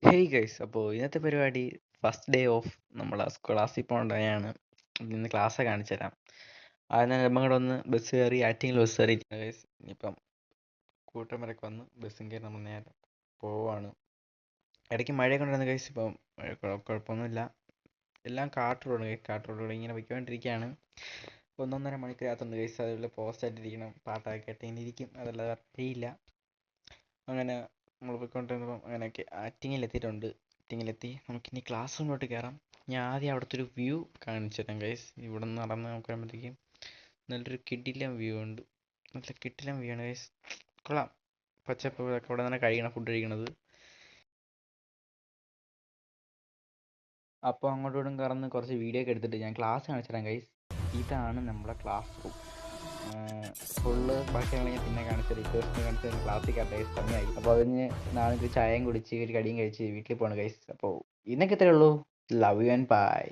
Hey guys, അപ്പോൾ ഇന്നത്തെ പരിപാടി ഫസ്റ്റ് ഡേ ഓഫ് നമ്മളെ ക്ലാസ്സിൽ പോകേണ്ടതാണ്. ഇന്ന് ക്ലാസ് കാണിച്ചു തരാം. ആദ്യം തന്നെ നമ്മൾ ഒന്ന് ബസ് കയറി ആറ്റിങ്ങിൽ ബസ് കയറിയിരിക്കുന്ന ഗൈസ്. ഇനിയിപ്പം കൂട്ടം വരൊക്കെ വന്ന് ബസ്സും കയറി നമ്മൾ നേരെ പോവാണ്. ഇടയ്ക്ക് മഴയൊക്കെ ഉണ്ടായിരുന്നു ഗൈസ്. ഇപ്പം കുഴപ്പമൊന്നുമില്ല. എല്ലാം കാട്ട് റോഡ് ഗൈസ്. കാട്ട് റോഡിലൂടെ ഇങ്ങനെ പോയിക്കൊണ്ടിരിക്കുകയാണ്. 1.5 മണിക്കൂർ യാത്രയുണ്ട് ഗൈസ്. അതുപോലെ പോസ്റ്റായിട്ടിരിക്കണം, പാട്ടൊക്കെ കേട്ട് ഇങ്ങനെ ഇരിക്കും. അതല്ലാതെ അറിയില്ല. അങ്ങനെ നമ്മൾ പോയിക്കൊണ്ടിരുന്നപ്പം അങ്ങനെയൊക്കെ ആറ്റിങ്ങിലെത്തിയിട്ടുണ്ട്. ആറ്റിങ്ങിലെത്തി നമുക്കിനി ക്ലാസ് റൂമിലോട്ട് കയറാം. ഞാൻ ആദ്യം അവിടുത്തെ ഒരു വ്യൂ കാണിച്ചു തരാം ഗൈസ്. ഇവിടെ നിന്ന് നടന്ന് നോക്കുമ്പോഴത്തേക്കും നല്ലൊരു കിടിലം വ്യൂ ഉണ്ട്. നല്ല കിടിലം വ്യൂ ആണ് ഗൈസ്. കൊള്ളാം. പച്ചപ്പ് ഇതൊക്കെ ഇവിടെ തന്നെ കഴിക്കണം, ഫുഡ് കഴിക്കണത്. അപ്പോൾ അങ്ങോട്ടും ഇങ്ങോട്ടും കറന്ന് കുറച്ച് വീഡിയോ ഒക്കെ എടുത്തിട്ട് ഞാൻ ക്ലാസ് കാണിച്ചു തരാം ഗൈസ്. ഇതാണ് നമ്മുടെ ക്ലാസ് റൂം. ഫുള്ള് ബാക്കി ഞങ്ങൾ ഞാൻ പിന്നെ കാണിച്ചത് റിക്വസ്റ്റ് കാണിച്ചത് ക്ലാസ്സിൽ കണ്ട ഗൈസ്. സമയമായി. അപ്പോൾ അതിന് നാളെ ഒരു ചായയും കുടിച്ച് ഒരു കടിയും കഴിച്ച് വീട്ടിൽ പോകണം ഗൈസ്. അപ്പോൾ ഇന്നൊക്കെ ഇത്രയേ ഉള്ളൂ. Love you and by.